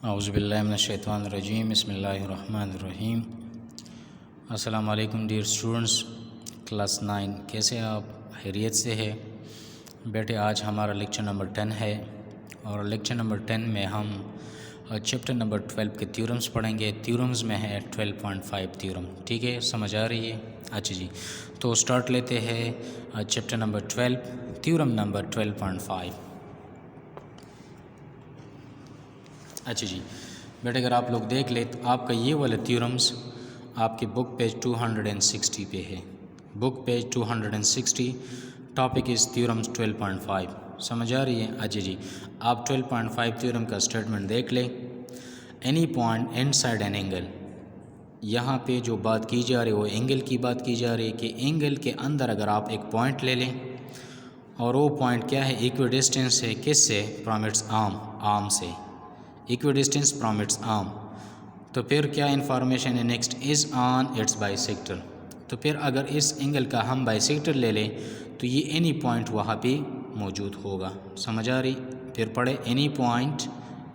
औज़ुबिल्लाहि मिनश्शैतानिर्रजीम बिस्मिल्लाहिर्रहमानिर्रहीम। अस्सलाम वालेकुम डियर स्टूडेंट्स, क्लास 9 कैसे आप? खैरियत से है बेटे। आज हमारा लेक्चर नंबर 10 है और लेक्चर नंबर 10 में हम चैप्टर नंबर 12 के थ्योरम्स पढ़ेंगे। थ्योरम्स में है 12.5 थ्योरम। ठीक है, समझ आ रही है? अच्छा जी, तो स्टार्ट लेते हैं चैप्टर नंबर 12, थ्योरम नंबर 12.5। अच्छा जी बेटे, अगर आप लोग देख ले तो आपका ये वाला थ्योरम्स आपके बुक पेज 260 पे है। Book page 260, topic is theorems 12.5। समझ आ रही है? अच्छा जी, आप 12.5 थ्योरम का स्टेटमेंट देख ले। Any point inside an angle, यहाँ पे जो बात की जा रही है वो एंगल की बात की जा रही है कि एंगल के अंदर अगर आप एक पॉइंट ले लें और वो पॉइंट क्या है, इक्विडिस्टेंस है किससे? फ्रॉम इट्स आर्म से। इक्विडिस्टेंस फ्रॉम इट्स आर्म, तो फिर क्या इन्फॉर्मेशन है next? Is on it's bisector. तो फिर अगर इस एंगल का हम बाइसेक्टर ले लें तो ये एनी पॉइंट वहाँ पे मौजूद होगा। समझ आ रही? फिर पढ़े, any point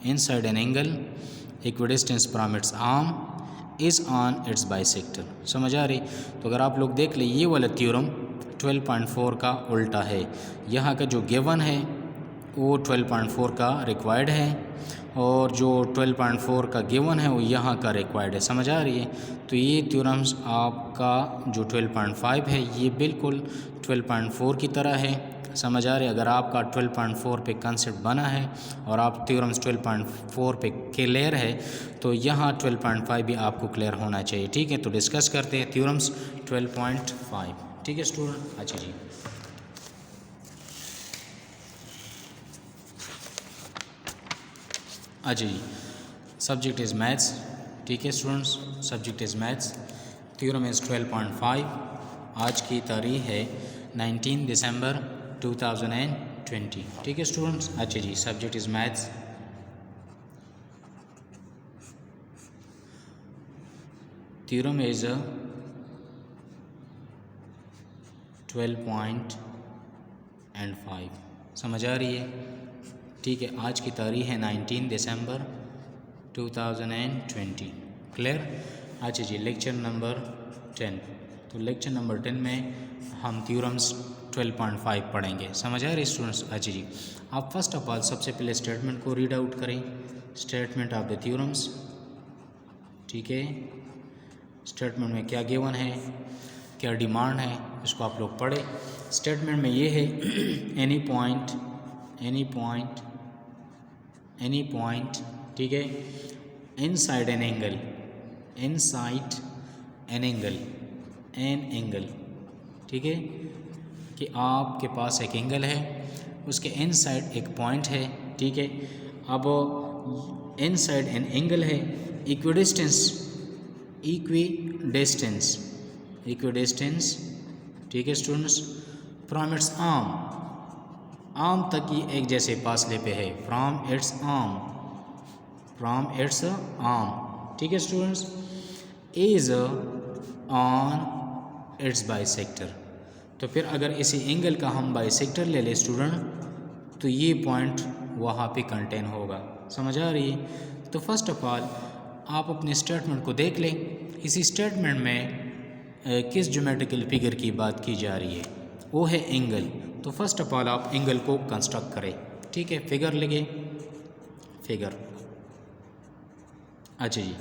inside an angle equidistance from its arm is on it's bisector. समझ आ रही? तो अगर आप लोग देख ले, ये वाला थ्योरम 12.4 का उल्टा है। यहाँ का जो गिवन है वो 12.4 का रिक्वायर्ड है और जो 12.4 का गिवन है वो यहाँ का रिक्वायर्ड है। समझ आ रही है? तो ये थ्योरम्स आपका जो 12.5 है ये बिल्कुल 12.4 की तरह है। समझ आ रही है? अगर आपका 12.4 पे कंसेप्ट बना है और आप थ्योरम्स 12.4 पे क्लियर है तो यहाँ 12.5 भी आपको क्लियर होना चाहिए। ठीक है, तो डिस्कस करते हैं थ्योरम्स 12.5। ठीक है स्टूडेंट? अच्छा जी, अच्छा जी, सब्जेक्ट इज़ मैथ्स। ठीक है students, subject is maths. Theorem is 12.5। आज की तारीख है 19 दिसंबर 2020। ठीक है स्टूडेंट्स? अच्छा जी, subject is maths. Theorem is 12.5। समझ आ रही है? ठीक है, आज की तारीख है 19 दिसंबर 2020। क्लियर? अच्छा जी, लेक्चर नंबर 10। तो लेक्चर नंबर 10 में हम थ्योरम्स 12.5 पढ़ेंगे। समझ आ रही स्टूडेंट्स? अच्छा जी, आप फर्स्ट ऑफ ऑल सबसे पहले स्टेटमेंट को रीड आउट करें। Statement of the theorems. ठीक है, स्टेटमेंट में क्या गिवन है, क्या डिमांड है, इसको आप लोग पढ़े। स्टेटमेंट में ये है एनी पॉइंट, ठीक है, inside an angle, an angle, ठीक है, कि आपके पास एक एंगल है, उसके इनसाइड एक पॉइंट है। ठीक है, अब इनसाइड एन एंगल है, इक्विडिस्टेंस, ठीक है स्टूडेंट्स, फ्रॉम इट्स आर्म तक ये एक जैसे फासले पे है। फ्रॉम इट्स आर्म, ठीक है students, is on it's bisector. तो फिर अगर इसी एंगल का हम बाइसेक्टर ले ले स्टूडेंट तो ये पॉइंट वहाँ पे कंटेन होगा। समझ आ रही है? तो फर्स्ट ऑफ ऑल आप अपने स्टेटमेंट को देख लें। इसी स्टेटमेंट में किस ज्योमेट्रिकल फिगर की बात की जा रही है? वो है एंगल। तो फर्स्ट ऑफ ऑल आप एंगल को कंस्ट्रक्ट करें। ठीक है, फिगर लगे, फिगर। अच्छा जी,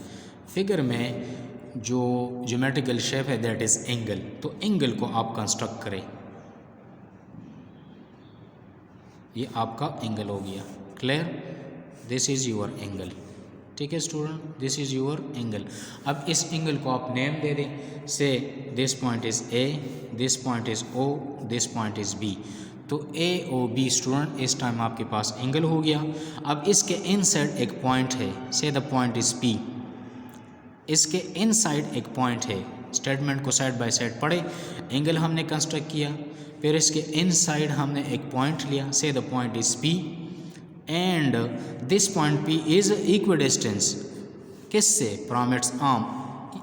फिगर में जो ज्योमेट्रिकल शेप है दैट इज़ एंगल। तो एंगल को आप कंस्ट्रक्ट करें। ये आपका एंगल हो गया। Clear? This is your angle. ठीक है student, this is your angle. अब इस एंगल को आप नेम दे दें। Say this point is A, this point is O, this point is B. तो ए ओ बी स्टूडेंट इस टाइम आपके पास एंगल हो गया। अब इसके इनसाइड एक पॉइंट है, say the point is P. इसके इनसाइड एक पॉइंट है। स्टेटमेंट को साइड बाय साइड पढ़े। एंगल हमने कंस्ट्रक्ट किया, फिर इसके इनसाइड हमने एक पॉइंट लिया, say the point is P and this point P is equidistance किससे? From its arm.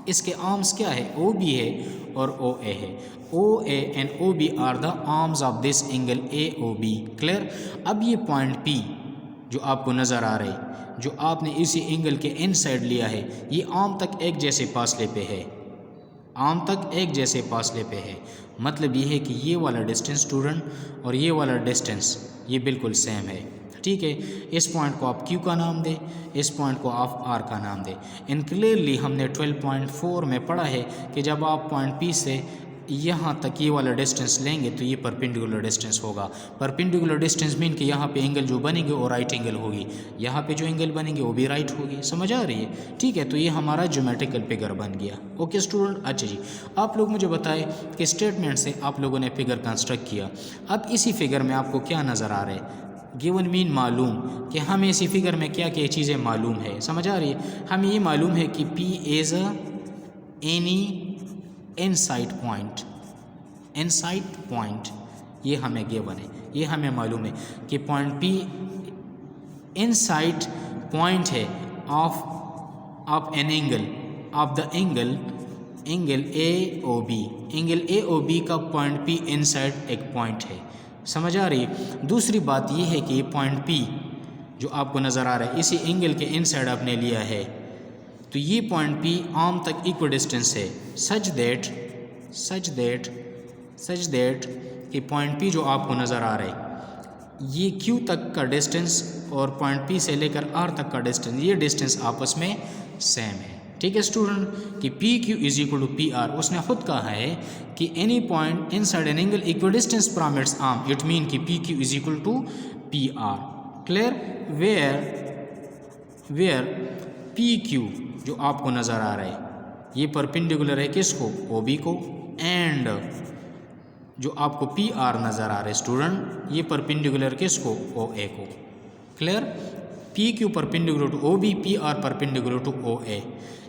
इसके आर्म्स क्या है? ओ बी है और ओ ए है। O A and O B are the arms of this angle A O B. Clear? अब ये point P जो आपको नज़र आ रहे जो आपने इसी एंगल के इन साइड लिया है ये आर्म तक एक जैसे फासले पे है, आर्म तक एक जैसे फासले पे है। मतलब ये है कि ये वाला डिस्टेंस स्टूडेंट और ये वाला डिस्टेंस ये बिल्कुल सेम है। ठीक है, इस पॉइंट को आप Q का नाम दें, इस पॉइंट को आप R का नाम दें। इन क्लियरली हमने 12.4 में पढ़ा है कि जब आप पॉइंट P से यहाँ तक ये वाला डिस्टेंस लेंगे तो ये परपेंडिकुलर डिस्टेंस होगा। परपेंडिकुलर डिस्टेंस मीन कि यहाँ पे एंगल जो बनेंगे वो राइट एंगल होगी, यहाँ पे जो एंगल बनेंगे वो भी राइट होगी। समझ आ रही है? ठीक है, तो ये हमारा ज्योमेट्रिकल फिगर बन गया। ओके स्टूडेंट, अच्छा जी, आप लोग मुझे बताएं कि स्टेटमेंट से आप लोगों ने फिगर कंस्ट्रक्ट किया। अब इसी फिगर में आपको क्या नज़र आ रहा है? गिवन मीन मालूम कि हमें इसी फिगर में क्या क्या चीज़ें मालूम है। समझ आ रही है? हमें ये मालूम है कि P is any inside point, inside point ये हमें गिवन है, ये हमें मालूम है कि पॉइंट P इनसाइड पॉइंट है of an angle, of the angle AOB। Angle AOB का पॉइंट P इनसाइड एक पॉइंट है। समझ आ रही है? दूसरी बात ये है कि पॉइंट P जो आपको नज़र आ रहा है इसी एंगल के इनसाइड आपने लिया है, तो ये पॉइंट P आर्म तक इक्वल डिस्टेंस है, सच दैट कि पॉइंट P जो आपको नज़र आ रहा है ये Q तक का डिस्टेंस और पॉइंट P से लेकर R तक का डिस्टेंस, ये डिस्टेंस आपस में सेम है। ठीक है स्टूडेंट, कि PQ is equal to PR। उसने खुद कहा है कि any point inside an angle equal distance from its arm, it mean कि PQ is equal to PR। Clear? Where PQ जो आपको नज़र आ रहा है ये परपेंडिकुलर है किसको? OB को। एंड जो आपको PR नज़र आ रहा है स्टूडेंट ये परपेंडिकुलर किसको? OA को। Clear? PQ perpendicular to OB, PR perpendicular to OA।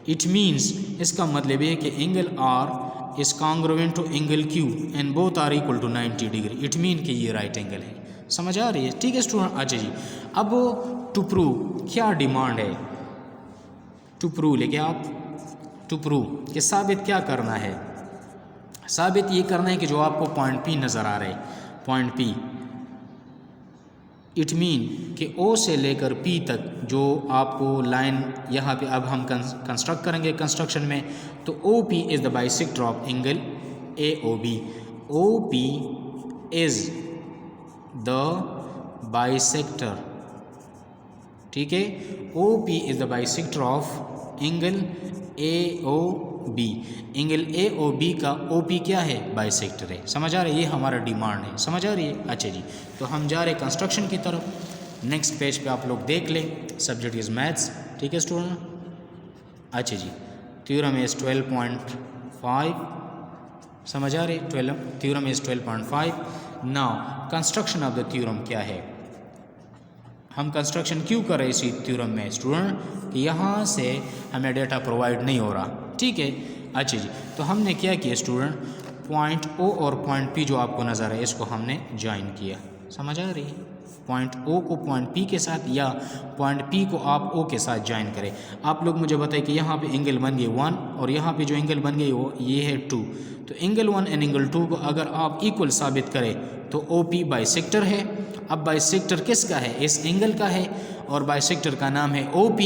It means इसका मतलब ये है कि angle R is congruent to angle Q and both are equal to 90 degree. It mean कि ये राइट एंगल है। समझ आ रही है? ठीक है स्टूडेंट, अच्छा जी, अब टू प्रूव क्या डिमांड है? टू प्रूव लेके आप टू प्रूव कि साबित क्या करना है? साबित ये करना है कि जो आपको पॉइंट P नज़र आ रहा है, पॉइंट P, इट मीन कि O से लेकर P तक जो आपको लाइन यहाँ पे अब हम कंस्ट्रक्ट करेंगे कंस्ट्रक्शन में, तो OP is the bisector of angle AOB। OP is the bisector, ठीक है, OP is the bisector of angle AOB। Angle AOB का OP क्या है? बाइसेक्टर है। समझ आ रही है? ये हमारा डिमांड है। समझ आ रही है? अच्छा जी, तो हम जा रहे हैं कंस्ट्रक्शन की तरफ। नेक्स्ट पेज पे आप लोग देख लें, सब्जेक्ट इज़ मैथ्स। ठीक है स्टूडेंट, अच्छा जी, थ्योरम इज़ 12.5। समझ आ रही है? Theorem is 12.5। Now construction of the theorem क्या है? हम कंस्ट्रक्शन क्यों कर रहे हैं इसी थ्योरम में स्टूडेंट? कि यहाँ से हमें डेटा प्रोवाइड नहीं हो रहा। ठीक है, अच्छा जी, तो हमने क्या किया स्टूडेंट? पॉइंट O और पॉइंट P जो आपको नज़र है इसको हमने ज्वाइन किया। समझ आ रही है? पॉइंट O को पॉइंट P के साथ या पॉइंट P को आप O के साथ ज्वाइन करें। आप लोग मुझे बताएं कि यहाँ पे एंगल बन गए 1 और यहाँ पे जो एंगल बन गई वो ये है 2। तो एंगल 1 एंड एंगल 2 को अगर आप इक्वल साबित करें तो OP बाइसेक्टर है। अब बाइसेक्टर किसका है? इस एंगल का है और बाइसेक्टर का नाम है OP।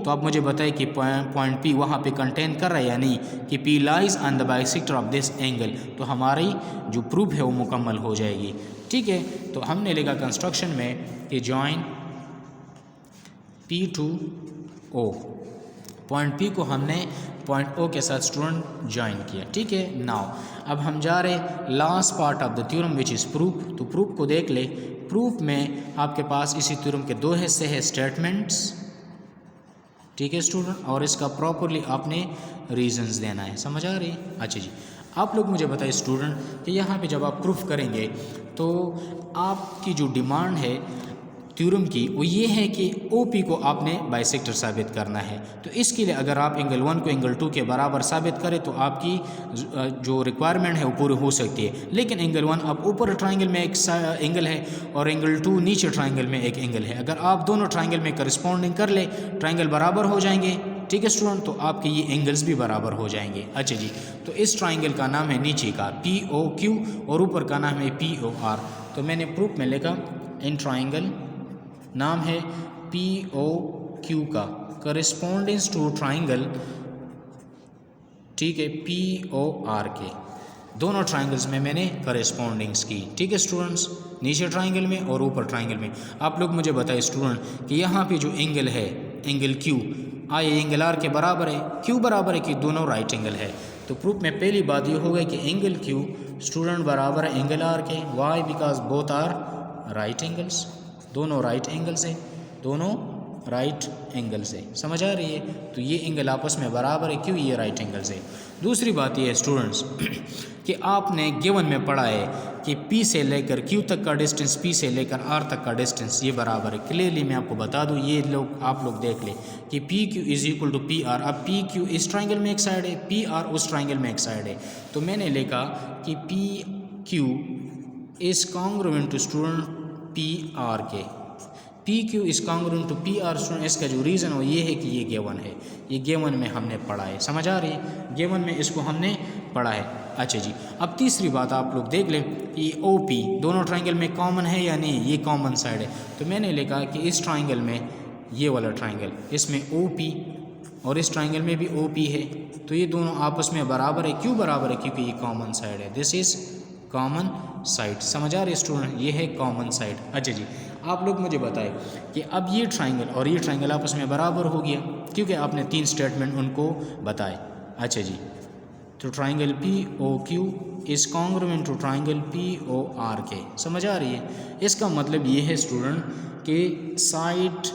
तो आप मुझे बताएं कि पॉइंट P वहाँ पे कंटेन कर रहा है या नहीं, कि P lies on the bisector of this angle, तो हमारी जो प्रूफ है वो मुकम्मल हो जाएगी। ठीक है, तो हमने लिखा कंस्ट्रक्शन में कि join P to O, point P को हमने पॉइंट O के साथ स्टूडेंट ज्वाइन किया। ठीक है, नाउ अब हम जा रहे last part of the theorem which is proof. तो प्रूफ को देख ले। प्रूफ में आपके पास इसी थ्योरम के दो हिस्से हैं, स्टेटमेंट्स, ठीक है स्टूडेंट, और इसका प्रॉपरली आपने रीजंस देना है। समझ आ रही? अच्छा जी, आप लोग मुझे बताइए स्टूडेंट कि यहाँ पे जब आप प्रूफ करेंगे तो आपकी जो डिमांड है थ्योरम की वो ये है कि OP को आपने बाइसेक्टर साबित करना है। तो इसके लिए अगर आप एंगल 1 को एंगल 2 के बराबर साबित करें तो आपकी जो रिक्वायरमेंट है वो पूरी हो सकती है। लेकिन एंगल 1 अब ऊपर ट्राइंगल में एक एंगल है और एंगल 2 नीचे ट्राइंगल में एक एंगल है। अगर आप दोनों ट्राइंगल में करस्पॉन्डिंग कर ले, ट्राइंगल बराबर हो जाएंगे। ठीक है स्टूडेंट, तो आपके ये एंगल्स भी बराबर हो जाएंगे। अच्छा जी, तो इस ट्राइंगल का नाम है नीचे का POQ और ऊपर का नाम है POR। तो मैंने प्रूफ में लिखा इन ट्राइंगल नाम है POQ क्यू का करस्पॉन्डेंस टू ट्राइंगल, ठीक है, पी ओ आर के, दोनों ट्राइंगल्स में मैंने करस्पॉन्डिंग्स की, ठीक है स्टूडेंट्स, नीचे ट्राइंगल में और ऊपर ट्राइंगल में। आप लोग मुझे बताइए स्टूडेंट कि यहाँ पे जो एंगल है, angle Q, I angle R के बराबर है, क्यू बराबर है कि दोनों राइट एंगल है। तो प्रूफ में पहली बात ये हो गई कि एंगल क्यू स्टूडेंट बराबर है एंगल आर के। Why? Because both are right angles, दोनों राइट एंगल्स है, दोनों राइट एंगल से, समझ आ रही है? तो ये एंगल आपस में बराबर है, क्यों? ये राइट एंगल से। दूसरी बात ये है स्टूडेंट्स कि आपने गिवन में पढ़ा है कि P से लेकर Q तक का डिस्टेंस, P से लेकर R तक का डिस्टेंस ये बराबर है। क्लियरली मैं आपको बता दूं, ये लोग आप लोग देख लें कि PQ is equal to PR। अब PQ इस ट्राइंगल में एक साइड है, PR उस ट्राइंगल में एक साइड है, तो मैंने लिखा कि PQ is congruent to student PR के। PQ is congruent to PR student. इसका जो रीज़न हो ये है कि ये गिवन है, ये गिवन में हमने पढ़ा है, समझ आ रही है? गिवन में इसको हमने पढ़ा है। अच्छा जी, अब तीसरी बात आप लोग देख लें कि OP दोनों ट्राइंगल में कॉमन है या नहीं, ये कॉमन साइड है। तो मैंने लिखा कि इस ट्राइंगल में, ये वाला ट्राइंगल, इसमें OP और इस ट्राइंगल में भी OP है, तो ये दोनों आपस में बराबर है। क्यों बराबर है? क्योंकि ये कॉमन साइड है। दिस इज़ कॉमन साइड, समझ आ रही है स्टूडेंट? ये है कॉमन साइड। अच्छा जी, आप लोग मुझे बताएं कि अब ये ट्राइंगल और ये ट्राइंगल आपस में बराबर हो गया, क्योंकि आपने 3 स्टेटमेंट उनको बताए। अच्छा जी, तो triangle POQ is congruent to triangle PORK, समझ आ रही है? इसका मतलब ये है स्टूडेंट कि साइड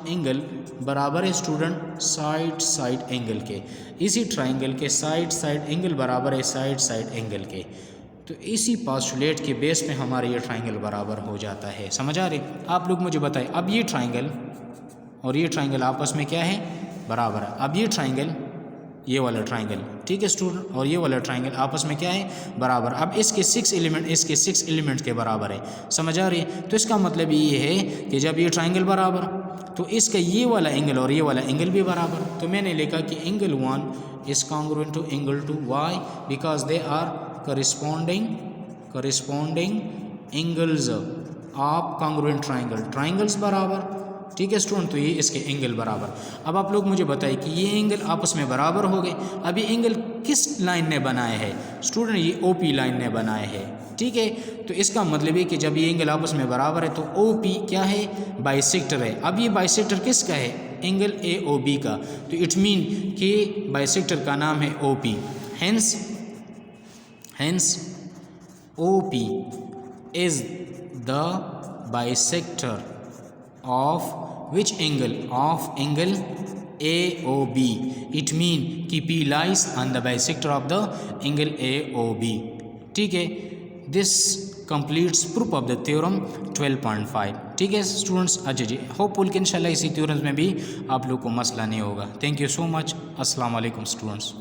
एंगल बराबर है स्टूडेंट साइड एंगल के। इसी ट्राइंगल के साइड एंगल बराबर है साइड एंगल के। तो इसी पास्टुलेट के बेस पे हमारा ये ट्राइंगल बराबर हो जाता है, समझ आ रही? आप लोग मुझे बताएं, अब ये ट्राइंगल और ये ट्राइंगल आपस में क्या है? बराबर है। अब ये ट्राइंगल, ये वाला ट्राइंगल, ठीक है स्टूडेंट, और ये वाला ट्राइंगल आपस में क्या है? बराबर। अब इसके 6 एलिमेंट इसके 6 एलिमेंट के बराबर है, समझ आ रही है? तो इसका मतलब ये है कि जब ये ट्राइंगल बराबर, तो इसका ये वाला एंगल और ये वाला एंगल भी बराबर। तो मैंने लिखा कि angle 1 is congruent to angle 2। Why? Because they are corresponding angles of congruent triangles बराबर, ठीक है स्टूडेंट। तो ये इसके एंगल बराबर। अब आप लोग मुझे बताइए कि ये एंगल आपस में बराबर हो गए। अब ये एंगल किस लाइन ने बनाए हैं स्टूडेंट? ये OP लाइन ने बनाए हैं, ठीक है। तो इसका मतलब है कि जब ये एंगल आपस में बराबर है तो OP क्या है? बाइसेक्टर है। अब ये बाइसेक्टर किसका है? एंगल AOB का। तो इट मीन कि बाइसेक्टर का नाम है OP। Hence OP is the bisector of which angle? Of angle AOB. It mean कि P lies on the bisector of the angle AOB, ठीक है। This completes proof of the theorem 12.5, ठीक है students. अच्छा जी, hopeful कि इंशाल्लाह इसी theorems में भी आप लोग को मसला नहीं होगा। Thank you so much. अस्सलाम वालेकुम स्टूडेंट्स।